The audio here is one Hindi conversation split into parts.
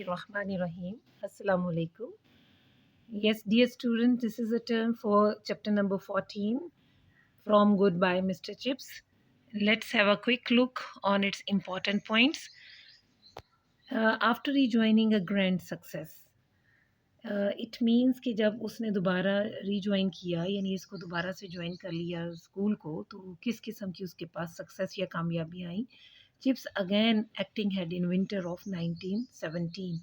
Rahim. Assalamu alaikum. Yes, dear students, this is a turn for chapter number 14 from Goodbye Mr. Chips. Let's have a quick look on its important points. After rejoining a grand success, it means कि जब उसने दोबारा रीजॉइन किया यानी इसको दोबारा से ज्वाइन कर लिया स्कूल को तो किस किस्म की उसके पास सक्सेस या कामयाबी आई। Chips again acting head in winter of 1917।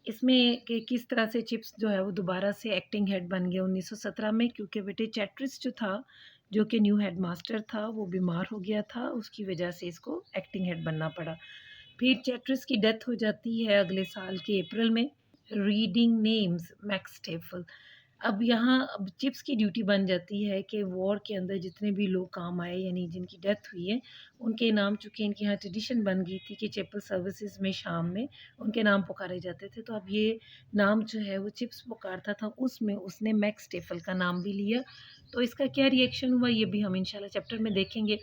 इसमें कि किस तरह से चिप्स जो है वो दोबारा से एक्टिंग हेड बन गया 1917 में, क्योंकि बेटे चैट्रिस जो था जो कि न्यू हेड मास्टर था वो बीमार हो गया था, उसकी वजह से इसको एक्टिंग हेड बनना पड़ा। फिर चैट्रिस की डेथ हो जाती है अगले साल के अप्रैल में। Reading names Max Staefel. अब चिप्स की ड्यूटी बन जाती है कि वॉर के अंदर जितने भी लोग काम आए यानी जिनकी डेथ हुई है उनके नाम, चूँकि इनके यहाँ ट्रेडिशन बन गई थी कि चैपल सर्विसेज में शाम में उनके नाम पुकारे जाते थे, तो अब ये नाम जो है वो चिप्स पुकारता था, उसमें उसने मैक्स स्टेफल का नाम भी लिया। तो इसका क्या रिएक्शन हुआ ये भी हम इंशाल्लाह चैप्टर में देखेंगे।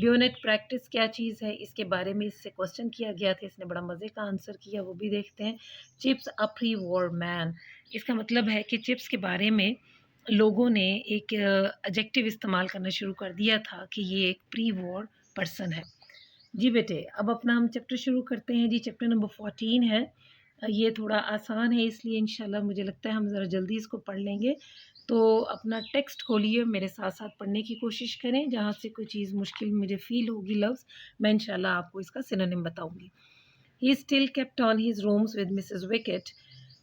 ब्योनेट प्रैक्टिस क्या चीज़ है इसके बारे में इससे क्वेश्चन किया गया था, इसने बड़ा मज़े का आंसर किया, वो भी देखते हैं। चिप्स अ प्री वॉर मैन, इसका मतलब है कि चिप्स के बारे में लोगों ने एक एडजेक्टिव इस्तेमाल करना शुरू कर दिया था कि ये एक प्री वॉर पर्सन है। जी बेटे, अब अपना हम चैप्टर शुरू करते हैं। जी चैप्टर नंबर 14 है। ये थोड़ा आसान है इसलिए इंशाल्लाह मुझे लगता है हम ज़रा जल्दी इसको पढ़ लेंगे। तो अपना टेक्स्ट खोलिए, मेरे साथ साथ पढ़ने की कोशिश करें, जहाँ से कोई चीज़ मुश्किल मुझे फ़ील होगी लफ्ज़ मैं इंशाल्लाह आपको इसका सिनोनिम बताऊँगी। He still kept on his rooms with Mrs wicket.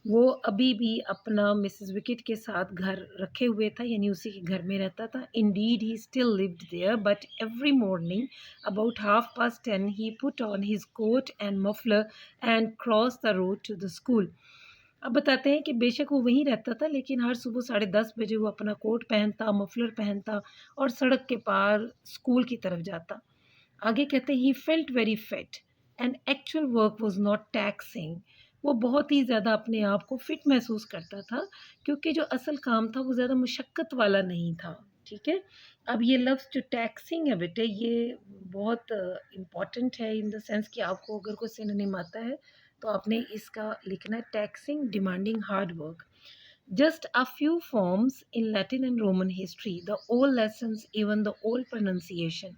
वो अभी भी अपना मिसेस विकेट के साथ घर रखे हुए था यानी उसी के घर में रहता था। Indeed he still lived there but every morning about 10:30 he put on his coat and muffler and cross the road to the school. अब बताते हैं कि बेशक वो वहीं रहता था लेकिन हर सुबह 10:30 बजे वो अपना कोट पहनता, मफलर पहनता और सड़क के पार स्कूल की तरफ जाता। आगे कहते हैं he felt very fit and actual work was not taxing. वो बहुत ही ज़्यादा अपने आप को फिट महसूस करता था क्योंकि जो असल काम था वो ज़्यादा मुशक्क़त वाला नहीं था। ठीक है, अब ये लफ्ज़ जो टैक्सिंग है बेटे ये बहुत इम्पॉर्टेंट है इन द सेंस कि आपको अगर कोई सिनोनिम आता है तो आपने इसका लिखना है taxing, demanding, hard work. Just a few forms in Latin and Roman history, the old lessons, even the old pronunciation.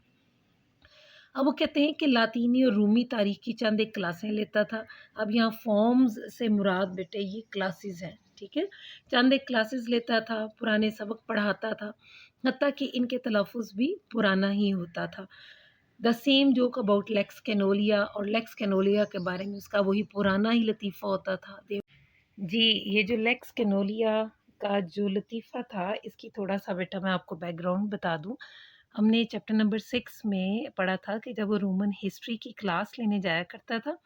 अब वो कहते हैं कि लातीनी और रूमी तारीख की चंद एक क्लासें लेता था। अब यहाँ फॉर्म्स से मुराद बेटे ये क्लासेस हैं, ठीक है। चंद एक क्लासेस लेता था, पुराने सबक पढ़ाता था, हत्ता कि इनके तलफ़ुज़ भी पुराना ही होता था। The same joke about Lex Canuleia, और लेक्स कैनोलिया के बारे में उसका वही पुराना ही लतीफ़ा होता था। जी, ये जो लेक्स कैनोलिया का जो लतीफ़ा था इसकी थोड़ा-सा बेटा मैं आपको बैकग्राउंड बता दूँ। हमने चैप्टर नंबर 6 में पढ़ा था कि जब वो रोमन हिस्ट्री की क्लास लेने जाया करता था,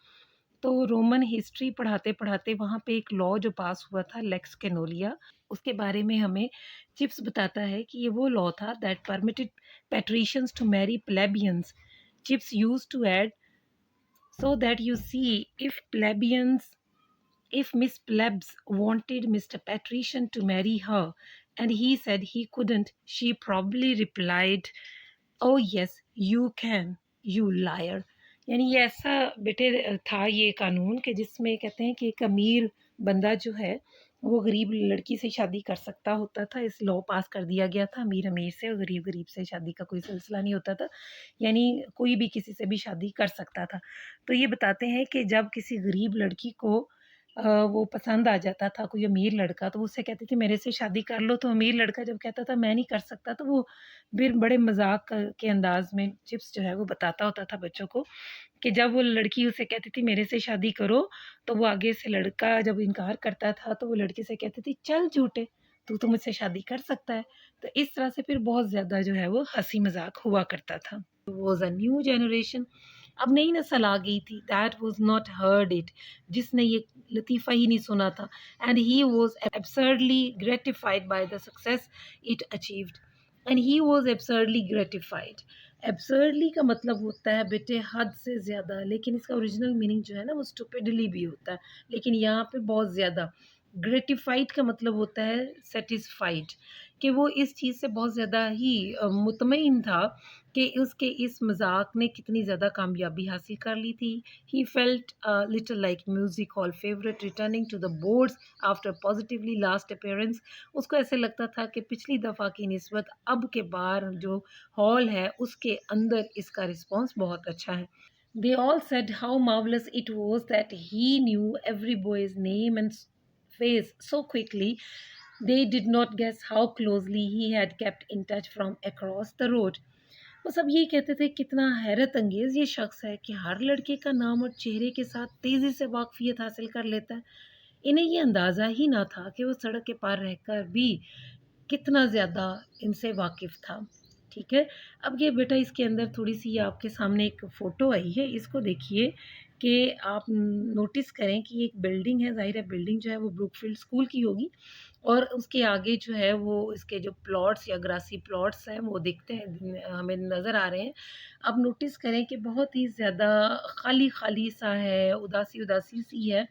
तो रोमन हिस्ट्री पढ़ाते-पढ़ाते वहाँ पे एक लॉ जो पास हुआ था लेक्स कैनोलिया, उसके बारे में हमें चिप्स बताता है कि ये वो लॉ था that permitted patricians to marry plebeians. Chips used to add so that you see if plebeians if Miss Plebs wanted Mr. Patrician to marry her and he said he couldn't, she probably replied, "Oh yes, you can, you liar." यानी ये ऐसा बेटे था ये कानून कि जिसमें कहते हैं कि एक अमीर बंदा जो है वो गरीब लड़की से शादी कर सकता होता था। इस लॉ पास कर दिया गया था, अमीर अमीर से और गरीब गरीब से शादी का कोई सिलसिला नहीं होता था, यानी कोई भी किसी से भी शादी कर सकता था। तो ये बताते हैं कि जब किसी गरीब लड़की को वो पसंद आ जाता था कोई अमीर लड़का, तो वो उससे कहती थी मेरे से शादी कर लो, तो अमीर लड़का जब कहता था मैं नहीं कर सकता, तो वो फिर बड़े मजाक के अंदाज में चिप्स जो है वो बताता होता था बच्चों को कि जब वो लड़की उसे कहती थी मेरे से शादी करो, तो वो आगे से लड़का जब इनकार करता था तो वो लड़की से कहती थी चल झूठे, तू तो मुझसे शादी कर सकता है। तो इस तरह से फिर बहुत ज़्यादा जो है वो हंसी मजाक हुआ करता था। वॉज अ न्यू जनरेशन, अब नई नस्ल आ गई थी, that was not heard it, जिसने ये लतीफ़ा ही नहीं सुना था। And he was एब्सर्डली gratified by the success it achieved. And he was एब्सर्डली gratified. एब्सर्डली का मतलब होता है बेटे हद से ज़्यादा, लेकिन इसका ओरिजिनल मीनिंग जो है ना वो स्टूपिडली भी होता है, लेकिन यहाँ पे बहुत ज़्यादा। ग्रेटिफाइड का मतलब होता है सेटिस्फाइड, कि वो इस चीज़ से बहुत ज़्यादा ही मुतमईन था कि उसके इस मज़ाक ने कितनी ज़्यादा कामयाबी हासिल कर ली थी। He felt little like music hall favourite returning to the boards after positively last appearance. उसको ऐसे लगता था कि पिछली दफ़ा की निस्बत अब के बार जो हॉल है उसके अंदर इसका रिस्पॉन्स बहुत अच्छा है। They all said how marvelous it was that he knew every boy's name and face so quickly. They did not guess how closely he had kept in touch from across the road. वो सब यही कहते थे कितना हैरत अंगेज ये शख्स है कि हर लड़के का नाम और चेहरे के साथ तेज़ी से वाकफियत हासिल कर लेता है। इन्हें ये अंदाज़ा ही ना था कि वो सड़क के पार रहकर भी कितना ज़्यादा इनसे वाकिफ़ था। ठीक है? अब ये बेटा इसके अंदर थोड़ी-सी आपके सामने एक फ़ोटो आई है, इसको देखिए कि आप नोटिस करें कि ये एक बिल्डिंग है, ज़ाहिर है बिल्डिंग जो है वो ब्रुकफ़ील्ड स्कूल की होगी और उसके आगे जो है वो इसके जो प्लॉट्स या ग्रासी प्लॉट्स हैं वो दिखते हैं हमें नज़र आ रहे हैं। अब नोटिस करें कि बहुत ही ज़्यादा खाली-खाली सा है, उदासी-उदासी सी है।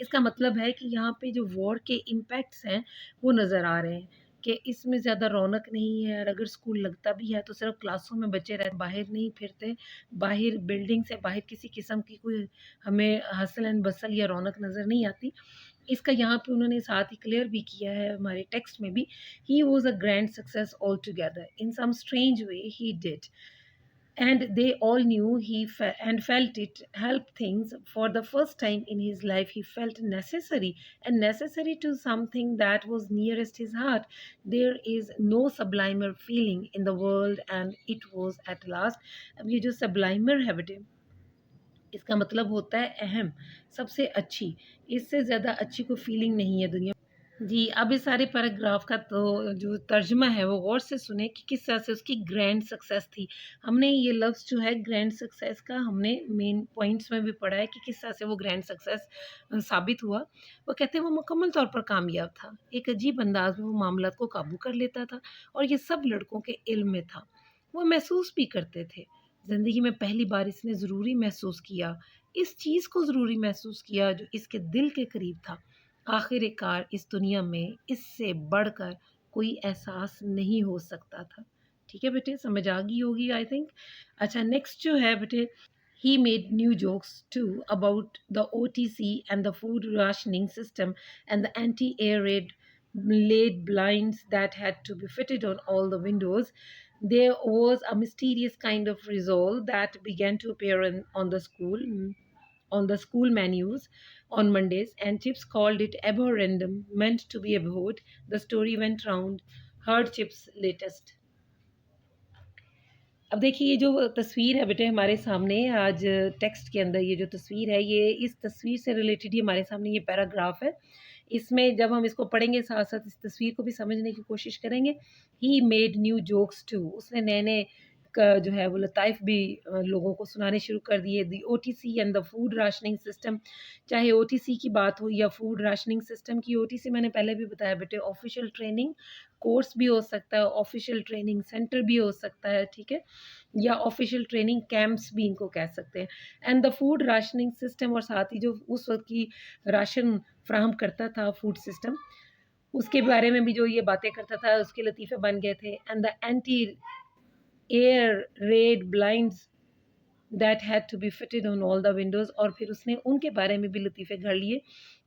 इसका मतलब है कि यहाँ पे जो वॉर के इम्पैक्ट्स हैं वो नज़र आ रहे हैं। कि इसमें ज़्यादा रौनक नहीं है और अगर स्कूल लगता भी है तो सिर्फ क्लासों में बच्चे रह बाहर नहीं फिरते, बाहर बिल्डिंग से बाहर किसी किस्म की कोई हमें हसल एंड बसल या रौनक नज़र नहीं आती। इसका यहाँ पे उन्होंने साथ ही क्लियर भी किया है हमारे टेक्स्ट में भी, he was a grand success all together in some strange way he did. And they all knew and felt it helped things. For the first time in his life he felt necessary, and necessary to something that was nearest his heart. There is no sublimer feeling in the world, and it was at last. अब ये जो sublimer है बेटे, इसका मतलब होता है अहम, सबसे अच्छी, इससे ज़्यादा अच्छी कोई फीलिंग नहीं है दुनिया। जी, अब इस सारे पैराग्राफ का तो जो तर्जुमा है वो गौर से सुने कि किस तरह से उसकी ग्रैंड सक्सेस थी। हमने ये लफ्ज़ जो है ग्रैंड सक्सेस का हमने मेन पॉइंट्स में भी पढ़ा है कि किस तरह से वो ग्रैंड सक्सेस साबित हुआ। वो कहते हैं वो मुकम्मल तौर पर कामयाब था। एक अजीब अंदाज़ में वो मामलात को काबू कर लेता था और ये सब लड़कों के इल्म में था। वो महसूस भी करते थे। ज़िंदगी में पहली बार इसने ज़रूरी महसूस किया, इस चीज़ को ज़रूरी महसूस किया जो इसके दिल के करीब था। आखिरकार इस दुनिया में इससे बढ़कर कोई एहसास नहीं हो सकता था। ठीक है बेटे, समझ आ गई होगी आई थिंक। अच्छा नेक्स्ट जो है बेटे, he made new jokes too about the OTC and the food rationing system and the anti-air raid laid blinds that had to be fitted on all the windows. There was a mysterious kind of resolve that began to appear on the school menus on Mondays, and Chips called it abhorrendum, meant to be abhorred. The story went round. Heard Chips' latest. अब देखिए ये जो तस्वीर है बेटे हमारे सामने आज टेक्स्ट के अंदर ये जो तस्वीर है ये इस तस्वीर से रिलेटेड ही हमारे सामने ये पैराग्राफ है। इसमें जब हम इसको पढ़ेंगे साथ-साथ इस तस्वीर को भी समझने की कोशिश करेंगे। He made new jokes too, उसने नए-नए का जो है वो लताइफ़ भी लोगों को सुनाने शुरू कर दिए। The OTC and the food rationing system, चाहे ओटीसी की बात हो या फूड राशनिंग सिस्टम की। ओटीसी मैंने पहले भी बताया बेटे ऑफ़िशियल ट्रेनिंग कोर्स भी हो सकता है, ऑफ़िशियल ट्रेनिंग सेंटर भी हो सकता है, ठीक है? या ऑफ़िशियल ट्रेनिंग कैंप्स भी इनको कह सकते हैं। And the food rationing system, और साथ ही जो उस वक़्त की राशन फ्राहम करता था फूड सिस्टम, उसके बारे में भी जो ये बातें करता था उसके लतीफ़े बन गए थे। And the anti air raid blinds that had to be fitted on all the windows, और फिर उसने उनके बारे में भी लतीफ़े गढ़ लिए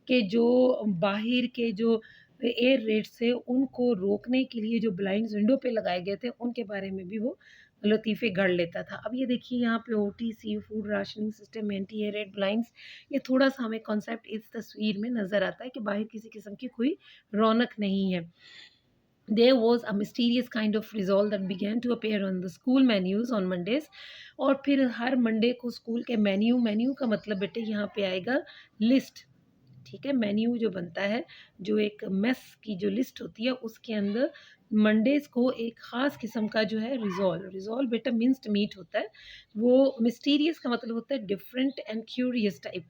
कि जो बाहर के जो एयर रेड्स थे उनको रोकने के लिए जो ब्लाइंड्स विंडो पे लगाए गए थे उनके बारे में भी वो लतीफ़े गढ़ लेता था। अब ये देखिए यहाँ पे OTC food rationing system anti air raid blinds, ये थोड़ा-सा हमें कॉन्सेप्ट इस तस्वीर में नज़र आता है कि बाहर किसी किस्म की कोई रौनक नहीं है। There was a mysterious kind of resolve that began to appear on the school menus on Mondays, और फिर हर मंडे को स्कूल के मेन्यू का मतलब बेटे यहाँ पे आएगा लिस्ट। ठीक है, मेन्यू जो बनता है, जो एक मेस की जो लिस्ट होती है उसके अंदर मंडेज़ को एक ख़ास किस्म का जो है रिज़ॉल्व बेटा मिन्स्ड मीट होता है। वो मिस्टीरियस का मतलब होता है डिफरेंट एंड क्यूरियस टाइप,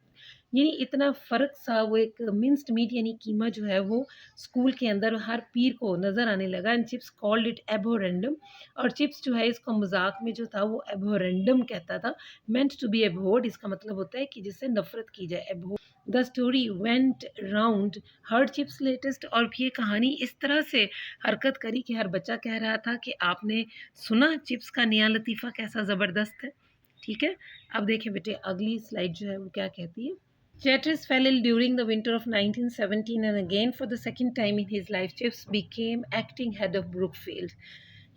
यानी इतना फ़र्क सा वो एक मिन्स्ड मीट यानी कीमा जो है वो स्कूल के अंदर हर पीर को नज़र आने लगा। एंड चिप्स कॉल्ड इट एबोरेंडम, और चिप्स जो है इसको मज़ाक में जो था वो एबोरेंडम कहता था। मेंट टू बी एबोर्ड, इसका मतलब होता है कि जिससे नफ़रत की जाए। The story went round her chips latest, और ये कहानी इस तरह से हरकत करी कि हर बच्चा कह रहा था कि आपने सुना चिप्स का नया लतीफ़ा कैसा ज़बरदस्त है। ठीक है, अब देखिए बेटे अगली स्लाइड जो है वो क्या कहती है। Chatteris fell ill during the winter of 1917, and again for the second time in his life, Chips became acting head of Brookfield.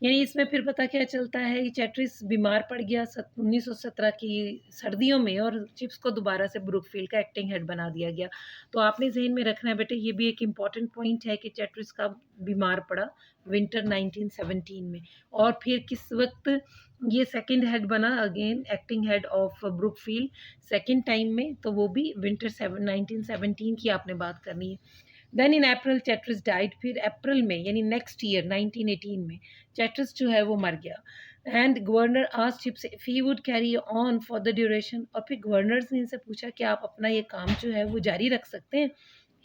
यानी इसमें फिर पता क्या चलता है कि चैट्रिस बीमार पड़ गया 1917 की सर्दियों में, और चिप्स को दोबारा से ब्रुकफील्ड का एक्टिंग हेड बना दिया गया। तो आपने जहन में रखना है बेटे, ये भी एक इम्पॉर्टेंट पॉइंट है कि चैट्रिस का बीमार पड़ा विंटर 1917 में, और फिर किस वक्त ये सेकंड हेड बना, again acting head of Brookfield second time में, तो वो भी विंटर 1917 की आपने बात करनी है। देन इन अप्रैल चैट्रिस डाइड, फिर अप्रैल में यानी नेक्स्ट ईयर 1918 में चैट्रिस जो है वो मर गया। And governor asked chips if he would carry on for the duration, और फिर गवर्नर ने इनसे पूछा कि आप अपना ये काम जो है वो जारी रख सकते हैं।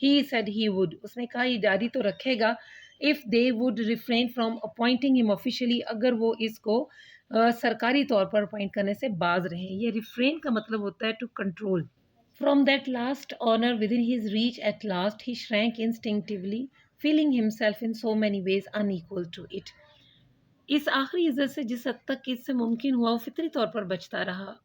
ही सेड ही वुड, उसने कहा ये जारी तो रखेगा, if they would refrain from appointing him officially, अगर वो इसको सरकारी तौर पर अपॉइंट करने से बाज रहे हैं। ये रिफ्रेन का मतलब होता है to control. From that last honor within his reach at last, he shrank instinctively, feeling himself in so many ways unequal to it. इस आखिरी इज्जत से जिस हद तक इससे मुमकिन हुआ वो फितरी तौर पर बचता रहा।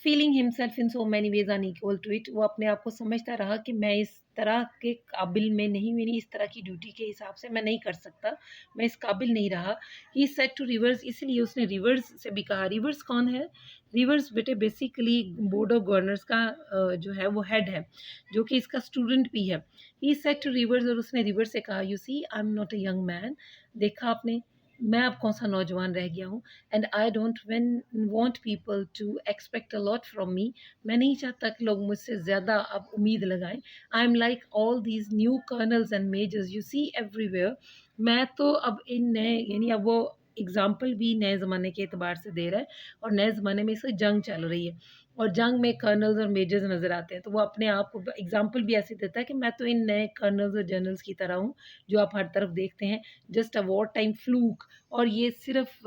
Feeling himself in so many ways unequal to it, वो अपने आप को समझता रहा कि मैं इस तरह के काबिल में नहीं, मेरी इस तरह की ड्यूटी के हिसाब से मैं नहीं कर सकता, मैं इस काबिल नहीं रहा। ही सेड टू रिवर्स, इसलिए उसने रिवर्स से भी कहा। रिवर्स कौन है? रिवर्स बेटे बेसिकली बोर्ड ऑफ गवर्नर्स का जो है वो हेड है, जो कि इसका स्टूडेंट भी है। ही सेड टू रिवर्स, और उसने रिवर्स से कहा you see I am not a young man, देखा आपने मैं अब कौन सा नौजवान रह गया हूँ। And I don't want people to expect a lot from me, मैं नहीं चाहता कि लोग मुझसे ज़्यादा अब उम्मीद लगाएं। I am like all these new colonel's and measures you see everywhere, मैं तो अब इन नए, यानी अब वो एग्जाम्पल भी नए ज़माने के अतबार से दे रहा है, और नए ज़माने में इससे जंग चल रही है, और जंग में कर्नल्स और मेजर्स नज़र आते हैं, तो वो अपने आप को एग्जाम्पल भी ऐसे देता है कि मैं तो इन नए कर्नल्स और जनरल्स की तरह हूँ जो आप हर तरफ देखते हैं, just a war time fluke, और ये सिर्फ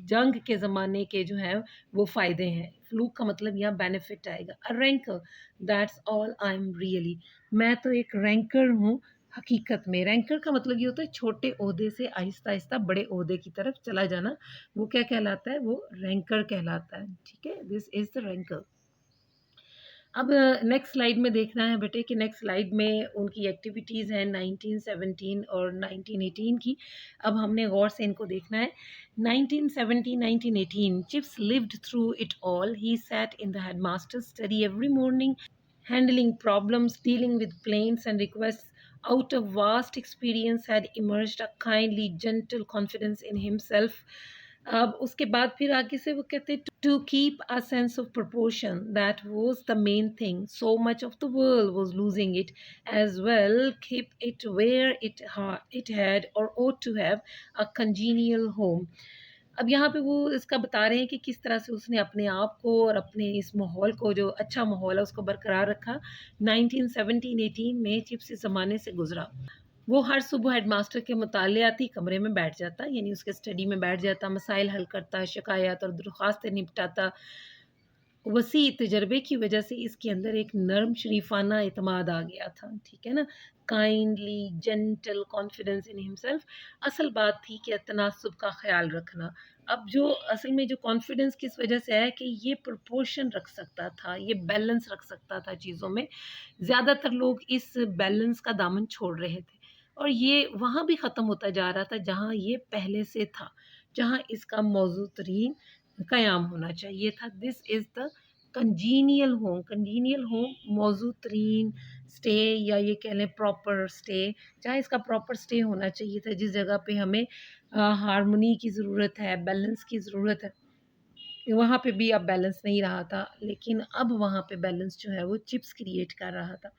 जंग के ज़माने के जो हैं वो फ़ायदे हैं। फ्लूक का मतलब यहाँ बेनिफिट आएगा। A ranker, that's all I am really, मैं तो एक रैंकर हूँ हकीकत में। रैंकर का मतलब ये होता है छोटे ओहदे से आहिस्ता आहिस्ता बड़े ओहदे की तरफ चला जाना, वो क्या कहलाता है? वो रैंकर कहलाता है। ठीक है, दिस इज़ द रैंकर। अब नेक्स्ट स्लाइड में देखना है बेटे कि नेक्स्ट स्लाइड में उनकी एक्टिविटीज़ हैं 1917 और 1918 की। अब हमने गौर से इनको देखना है। 1917-1918 chips lived through it all, he sat in the headmasters study every morning, handling problems, dealing with plaints and requests. Out of vast experience had emerged a kindly, gentle confidence in himself. अब उसके बाद फिर आगे से वो कहते हैं to keep a sense of proportion, that was the main thing. So much of the world was losing it, as well keep it where it had or ought to have a congenial home. अब यहाँ पे वो इसका बता रहे हैं कि किस तरह से उसने अपने आप को और अपने इस माहौल को, जो अच्छा माहौल है उसको बरकरार रखा। 1917-18 में चिप्स इस ज़माने से गुजरा। वो हर सुबह हेडमास्टर के मुतालियाती कमरे में बैठ जाता, यानी उसके स्टडी में बैठ जाता, मसाइल हल करता, शिकायत और दरख्वास्तें निपटाता। वसी तजर्बे की वजह से इसके अंदर एक नर्म शरीफाना एतमाद आ गया था। ठीक है ना, kindly gentle confidence in himself. असल बात थी कि तनासुब का ख्याल रखना। अब जो असल में जो कॉन्फिडेंस किस वजह से है कि ये प्रोपोर्शन रख सकता था, ये बैलेंस रख सकता था चीज़ों में। ज़्यादातर लोग इस बैलेंस का दामन छोड़ रहे थे, और ये वहाँ भी ख़त्म होता जा रहा था जहाँ ये पहले से था, जहाँ इसका मौजू तरीन क़याम होना चाहिए था। This is the congenial home. Congenial home मौजू तरीन स्टे, या ये कह लें प्रॉपर स्टे, जहाँ इसका प्रॉपर स्टे होना चाहिए था, जिस जगह पे हमें हारमोनी की ज़रूरत है, बैलेंस की ज़रूरत है, वहाँ पे भी अब बैलेंस नहीं रहा था, लेकिन अब वहाँ पे बैलेंस जो है वो चिप्स क्रिएट कर रहा था।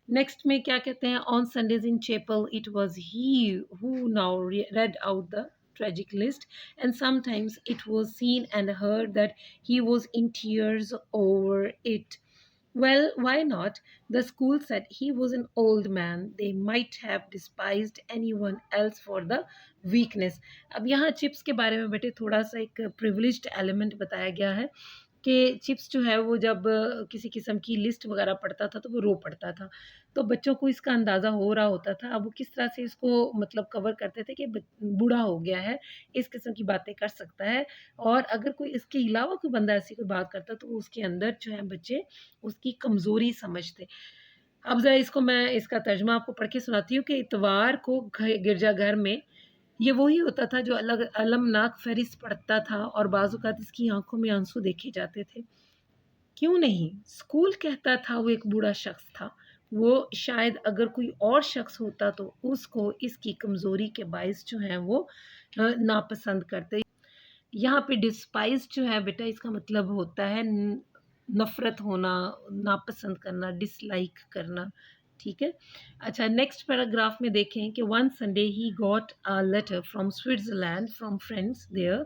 नेक्स्ट में क्या कहते हैं, on Sundays in chapel it was he who now read out the tragic list, and sometimes it was seen and heard that he was in tears over it. Well, why not? The school said he was an old man, they might have despised anyone else for the weakness. अब यहाँ चिप्स के बारे में बेटे थोड़ा सा एक प्रिविलेज्ड एलिमेंट बताया गया है कि चिप्स जो है वो जब किसी किस्म की लिस्ट वगैरह पढ़ता था तो वो रो पड़ता था। तो बच्चों को इसका अंदाज़ा हो रहा होता था। अब वो किस तरह से इसको मतलब कवर करते थे कि ब बूढ़ा हो गया है, इस किस्म की बातें कर सकता है और अगर कोई इसके अलावा कोई बंदा ऐसी कोई बात करता तो उसके अंदर जो है बच्चे उसकी कमज़ोरी समझते। अब ज़रा इसको मैं इसका तर्जुमा आपको पढ़ के सुनाती हूँ कि इतवार को गिरजाघर में ये वही होता था जो अलग अलमनाक फ़हरिस्त पढ़ता था और बाज़-औक़ात इसकी आँखों में आंसू देखे जाते थे। क्यों नहीं? स्कूल कहता था वो एक बूढ़ा शख़्स था। वो शायद अगर कोई और शख़्स होता तो उसको इसकी कमज़ोरी के बायस जो है वो नापसंद करते। यहाँ पे डिस्पाइस जो है बेटा इसका मतलब होता है नफ़रत होना, नापसंद करना, डिसलाइक करना, ठीक है? अच्छा नेक्स्ट पैराग्राफ में देखें कि one Sunday he got a letter from Switzerland from friends there.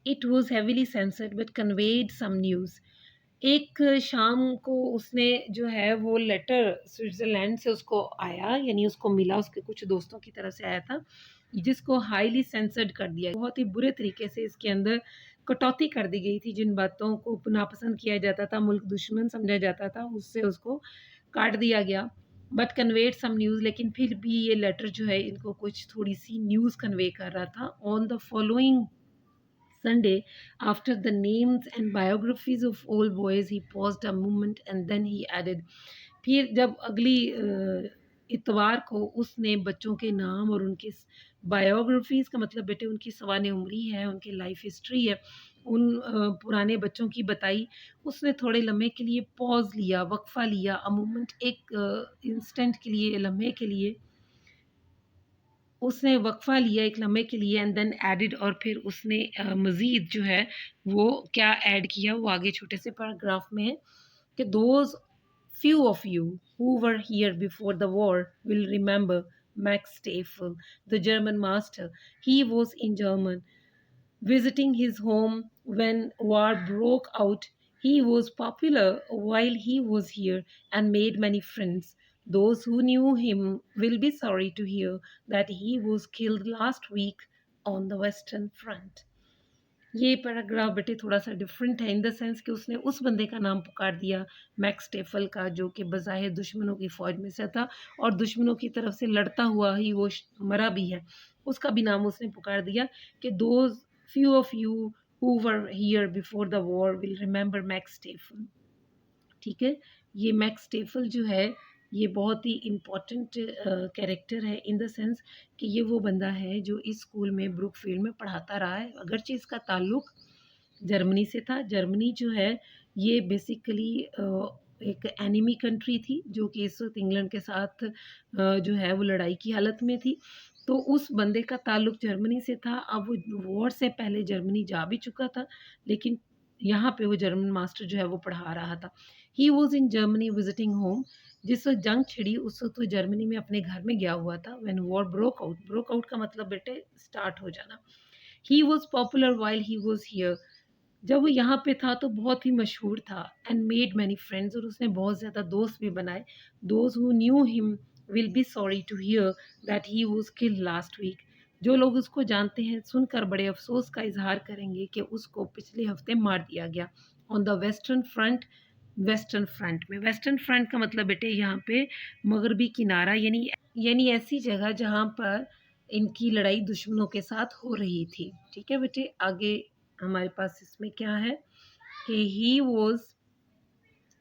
It was heavily censored but conveyed some news. एक शाम को उसने जो है वो लेटर स्विट्ज़रलैंड से उसको आया यानी उसको मिला उसके कुछ दोस्तों की तरफ से आया था, जिसको हाइली सेंसर्ड कर दिया। बहुत ही बुरे तरीके से इसके अंदर कटौती कर दी गई थी, जिन बातों को नापसंद किया जाता था, मुल्क दुश्मन समझा जाता था, उससे उसको काट दिया गया। बट कन्वेड सम न्यूज़ लेकिन फिर भी ये लेटर जो है इनको कुछ थोड़ी-सी न्यूज़ कन्वे कर रहा था। On the following Sunday, after the names and biographies of all boys, he paused a moment and then he added, फिर जब अगली इतवार को उसने बच्चों के नाम और उनकी बायोग्राफीज़ का मतलब बेटे उनकी सवाने उम्री है, उनकी लाइफ हिस्ट्री है, उन पुराने बच्चों की बताई। उसने थोड़े लम्हे के लिए पॉज़ लिया, वक़फ़ा लिया, अ मोमेंट एक इंस्टेंट के लिए, लम्हे के लिए उसने वक़फ़ा लिया एक लम्हे के लिए एंड देन एडेड और फिर उसने मज़ीद जो है वो क्या ऐड किया वो आगे छोटे से पैराग्राफ में है कि those few of you who were here before the war will remember Max Steffel, the German master. He was in German visiting his home when war broke out. He was popular while he was here and made many friends. Those who knew him will be sorry to hear that he was killed last week on the Western Front. ये पैराग्राफ बेटे थोड़ा-सा डिफरेंट है इन द सेंस कि उसने उस बंदे का नाम पुकार दिया मैक्स टेफल का जो कि बज़ाहिर दुश्मनों की फ़ौज में से था और दुश्मनों की तरफ से लड़ता हुआ ही वो मरा भी है। उसका भी नाम उसने पुकार दिया कि those few of you who were here before the war will remember Max Staefel. ठीक है? ये मैक्स टेफल जो है ये बहुत ही इम्पोर्टेंट कैरेक्टर है इन द सेंस कि ये वो बंदा है जो इस स्कूल में ब्रुकफील्ड में पढ़ाता रहा है अगरचे इसका ताल्लुक जर्मनी से था। जर्मनी जो है ये बेसिकली एक एनिमी कंट्री थी जो कि इस वक़्त इंग्लैंड के साथ जो है वो लड़ाई की हालत में थी। तो उस बंदे का ताल्लुक जर्मनी से था। अब वो वॉर से पहले जर्मनी जा भी चुका था, लेकिन यहाँ पे वो जर्मन मास्टर जो है वो पढ़ा रहा था। He was in Germany visiting home. जिस वक़्त जंग छिड़ी उस वक़्त वो जर्मनी में अपने घर में गया हुआ था व्हेन वॉर ब्रोक आउट का मतलब बेटे स्टार्ट हो जाना। He was popular while he was here. जब वो यहाँ पे था तो बहुत ही मशहूर था एंड मेड मैनी फ्रेंड्स और उसने बहुत ज़्यादा दोस्त भी बनाए। Those who knew him will be sorry to hear that he was killed last week. जो लोग उसको जानते हैं सुनकर बड़े अफ़सोस का इज़हार करेंगे कि उसको पिछले हफ़्ते मार दिया गया। On the western front western front में वेस्टर्न फ्रंट का मतलब बेटे यहाँ पे मगरबी किनारा यानी ऐसी जगह जहाँ पर इनकी लड़ाई दुश्मनों के साथ हो रही थी। ठीक है बेटे आगे हमारे पास इसमें क्या है कि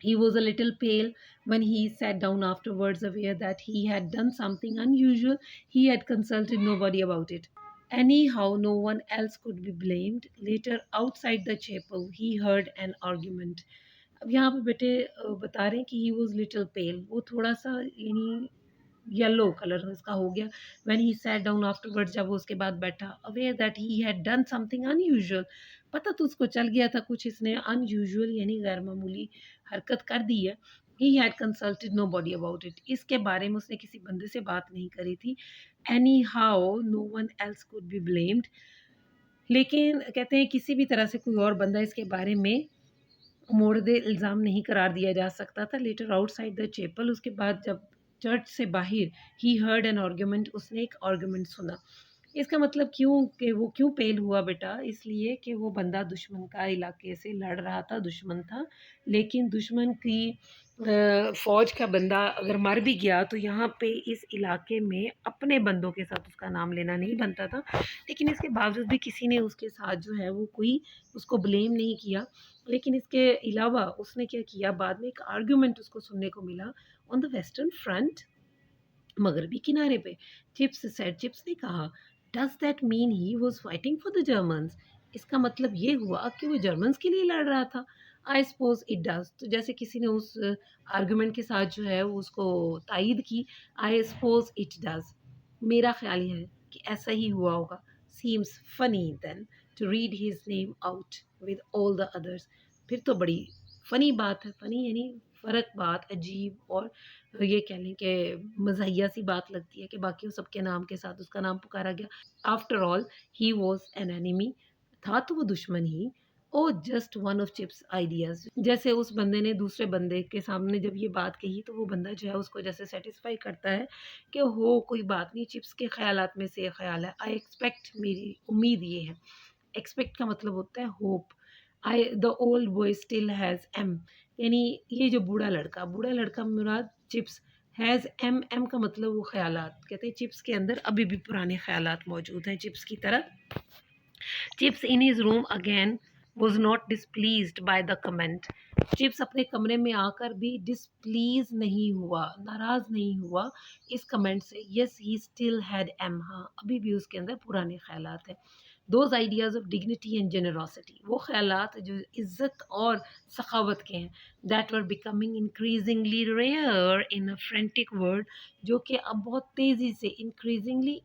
he was a little pale when he sat down afterwards, aware that he had done something unusual. He had consulted nobody about it. Anyhow, no one else could be blamed. Later, outside the chapel, he heard an argument. अब यहाँ पे बेटे बता रहे हैं कि ही वॉज लिटिल पेल वो थोड़ा सा यानी येलो कलर उसका हो गया when he sat down afterwards जब वो उसके बाद बैठा aware that he had done something unusual पता तो उसको चल गया था कुछ इसने अनयूजुअल यानी गैर मामूली हरकत कर दी है he had consulted nobody about it इसके बारे में उसने किसी बंदे से बात नहीं करी थी anyhow no one else could be blamed लेकिन कहते हैं किसी भी तरह से कोई और बंदा इसके बारे में मोर्दे इल्ज़ाम नहीं करार दिया जा सकता था लेटर आउटसाइड द चैपल उसके बाद जब चर्च से बाहर ही हर्ड एन आर्ग्यूमेंट उसने एक आर्ग्यूमेंट सुना इसका मतलब क्यों कि वो क्यों फेल हुआ बेटा, इसलिए कि वो बंदा दुश्मन का इलाके से लड़ रहा था, दुश्मन था, लेकिन दुश्मन की फ़ौज का बंदा अगर मर भी गया तो यहाँ पे इस इलाके में अपने बंदों के साथ उसका नाम लेना नहीं बनता था। लेकिन इसके बावजूद भी किसी ने उसके साथ जो है वो कोई उसको ब्लेम नहीं किया। लेकिन इसके अलावा उसने क्या किया, बाद में एक आर्गुमेंट उसको सुनने को मिला ऑन द वेस्टर्न फ्रंट, मगरबी किनारे पे। चिप्स ने कहा, does that mean he was fighting for the Germans? इसका मतलब ये हुआ कि वो जर्मन्स के लिए लड़ रहा था। आई सपोज इट डज, तो जैसे किसी ने उस आर्गुमेंट के साथ जो है वो उसको तायद की, आई सपोज इट डज, मेरा ख्याल है कि ऐसा ही हुआ होगा। Seems funny then to read his name out with all the others, फिर तो बड़ी फनी बात है, फनी यानी फ़र्क बात, अजीब, और ये कह लें कि मज़ाहिया सी बात लगती है कि बाकियों सबके नाम के साथ उसका नाम पुकारा गया। After all he was an enemy, था तो वो दुश्मन ही। Oh just one of Chips' ideas, जैसे उस बंदे ने दूसरे बंदे के सामने जब ये बात कही तो वो बंदा जो है उसको जैसे सेटिस्फाई करता है कि हो कोई बात नहीं, चिप्स के ख्यालात में से ये ख्याल है, आई एक्सपेक्ट, मेरी उम्मीद ये है। एक्सपेक्ट का मतलब होता है hope. I the old boy still has M, यानी ये जो बूढ़ा लड़का मुराद चिप्स, हैज़ एम, एम का मतलब वो ख्यालात, कहते हैं चिप्स के अंदर अभी भी पुराने ख्यालात मौजूद हैं चिप्स की तरह। Chips in his room again was not displeased by the comment, Chips अपने कमरे में आकर भी डिसप्लीज नहीं हुआ, नाराज नहीं हुआ इस कमेंट से। Yes he still had M, हाँ अभी भी उसके अंदर पुराने ख्यालात हैं। Those ideas of dignity and generosity, वो ख्यालात जो इज़्ज़त और सखावत के हैं, that were becoming increasingly rare in a frantic world, जो कि अब बहुत तेज़ी से, इंक्रीजिंगली,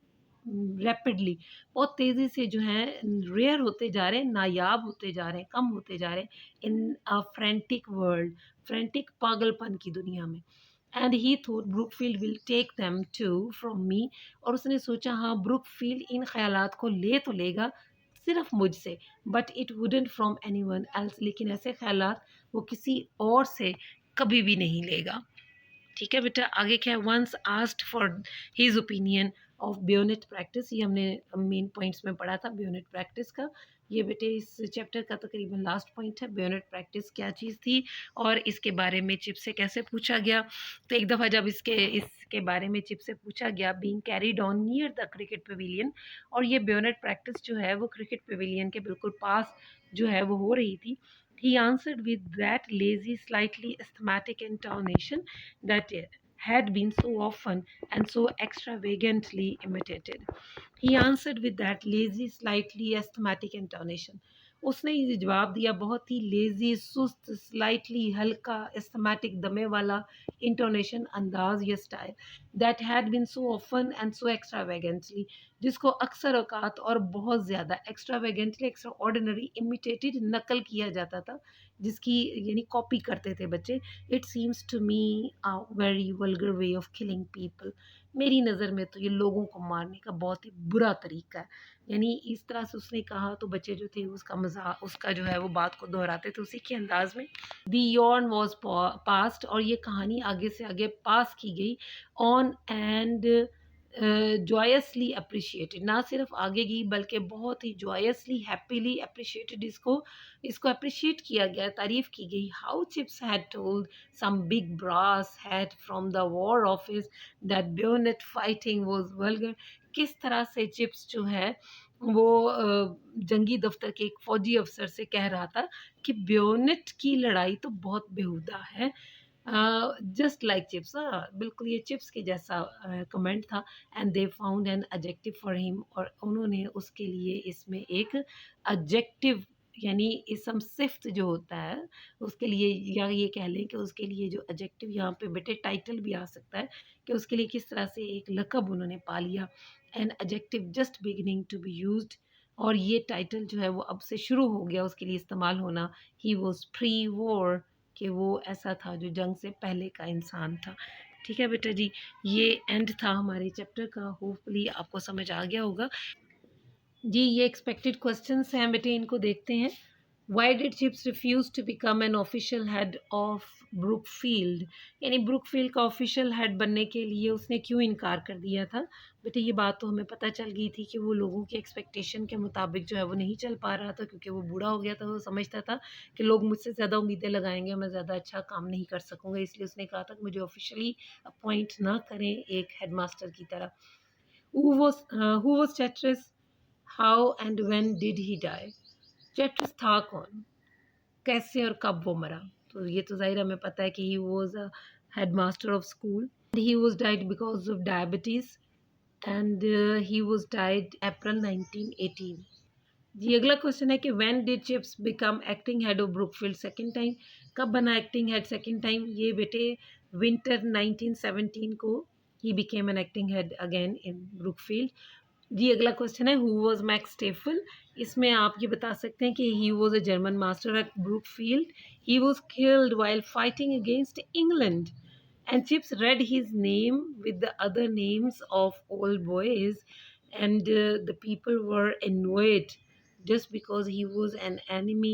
रैपिडली, बहुत तेज़ी से जो हैं रेयर होते जा रहे हैं, नायाब होते जा रहे हैं, कम होते जा रहे हैं in a frantic world, frantic पागलपन की दुनिया में। And he thought Brookfield will take them too from me, और उसने सोचा हाँ ब्रुकफील्ड इन ख्यालात को ले तो लेगा सिर्फ मुझसे, but it wouldn't from any one else, लेकिन ऐसे ख्यालात वो किसी और से कभी भी नहीं लेगा। ठीक है बेटा, आगे क्या है, once asked for his opinion of bayonet practice, ये हमने मेन पॉइंट्स में पढ़ा था बेयोनेट प्रैक्टिस का। ये बेटे इस चैप्टर का तकरीबन लास्ट पॉइंट है, बेयोनेट प्रैक्टिस क्या चीज़ थी और इसके बारे में चिप से कैसे पूछा गया। तो एक दफ़ा जब इसके बारे में चिप से पूछा गया, being carried on near the cricket pavilion, और ये बेयोनेट प्रैक्टिस जो है वो क्रिकेट पवेलियन के बिल्कुल पास जो है वो हो रही थी, he answered with that lazy, slightly asthmatic intonation that had been so often and so extravagantly imitated. He answered with that lazy, slightly asthmatic intonation. उसने ये जवाब दिया बहुत ही लेजी, सुस्त, स्लाइटली हल्का, एस्थमेटिक दमे वाला इंटोनेशन, अंदाज या style, that had been so often and so extravagantly, जिसको अक्सर औकात और बहुत ज़्यादा एक्स्ट्रावेगेंटली, एक्स्ट्रा ऑर्डिनरी, इमिटेटेड, नकल किया जाता था, जिसकी यानी कॉपी करते थे बच्चे। It seems to me a very vulgar way of killing people, मेरी नज़र में तो ये लोगों को मारने का बहुत ही बुरा तरीका है। यानी इस तरह से उसने कहा तो बच्चे जो थे उसका मज़ाक, उसका जो है वो बात को दोहराते थे उसी के अंदाज में। दी यॉर्न वॉज पास्ट, और ये कहानी आगे से आगे पास की गई ऑन एंड जॉयसली अप्रिशिएटेड, ना सिर्फ आगे गई बल्कि बहुत ही जॉयसली, हैप्पीली अप्रिशिएटेड, इसको अप्रिशिएट किया गया, तारीफ़ की गई। How chips had told some big brass hat from the war office that bayonet fighting was vulgar, किस तरह से चिप्स जो है वो जंगी दफ्तर के एक फौजी अफसर से कह रहा था कि बेयोनेट की लड़ाई तो बहुत बेहुदा है। जस्ट लाइक चिप्स, हाँ बिल्कुल ये चिप्स के जैसा कमेंट था। And they found an adjective for him, और उन्होंने उसके लिए इसमें एक एडजेक्टिव यानी इसम सिफ्त जो होता है उसके लिए, या ये कह लें कि उसके लिए जो एडजेक्टिव यहाँ पे बेटे टाइटल भी आ सकता है कि उसके लिए किस तरह से एक लक़ब उन्होंने पा लिया। An adjective just beginning to be used, और ये टाइटल जो है वो अब से शुरू हो गया उसके लिए इस्तेमाल होना। ही वॉज प्री वॉर, कि वो ऐसा था जो जंग से पहले का इंसान था। ठीक है बेटा जी, ये एंड था हमारे चैप्टर का, होपफुली आपको समझ आ गया होगा जी। ये एक्सपेक्टेड क्वेश्चंस हैं बेटे, इनको देखते हैं। Why did Chips refuse to become an official head of Brookfield? यानी ब्रुकफील्ड का ऑफिशियल हेड बनने के लिए उसने क्यों इनकार कर दिया था? बेटे ये बात तो हमें पता चल गई थी कि वो लोगों की एक्सपेक्टेशन के मुताबिक जो है वो नहीं चल पा रहा था, क्योंकि वो बूढ़ा हो गया था। वो समझता था कि लोग मुझसे ज़्यादा उम्मीदें लगाएंगे, मैं ज़्यादा अच्छा काम नहीं कर सकूँगा, इसलिए उसने कहा था कि मुझे ऑफिशियली अपॉइंट ना करें एक हेडमास्टर की तरह। Who was Chatteris? How and when did he die? Chatteris था कौन? कैसे और कब वो मरा? तो ये तो ज़ाहिर हमें पता है कि he was a headmaster of school. He was died because of diabetes and he was died April 1918। जी, अगला क्वेश्चन है कि when did Chips become acting head of Brookfield second time? कब बना एक्टिंग हेड सेकंड टाइम? ये बेटे विंटर 1917 को he became an acting head again in Brookfield. जी, अगला क्वेश्चन है हु वाज मैक्स स्टेफल? इसमें आप ये बता सकते हैं कि he was a German master eight Brookfield. He was killed while fighting against England and Chips read his name with the other names of all boys, and the people were annoyed just because he was an enemy.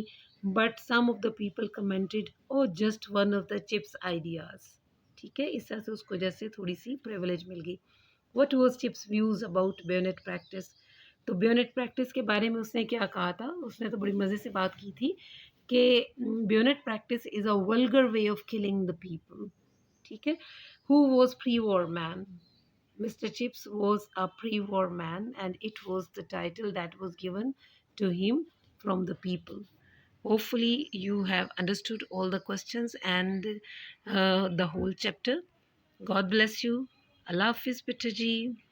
But some of the people commented, oh, just one of the Chips ideas. ठीक है, इस तरह से उसको जैसे थोड़ी सी प्रिविलेज मिल गई। What was Chip's views about bayonet practice? तो bayonet practice के बारे में उसने क्या कहा था? उसने तो बड़ी मज़े से बात की थी कि bayonet practice is a vulgar way of killing the people. ठीक है। Who was pre-war man? Mr. Chips was a pre-war man, and it was the title that was given to him from the people. Hopefully, you have understood all the questions and the whole chapter. God bless you. Allah Hafiz Pitaji.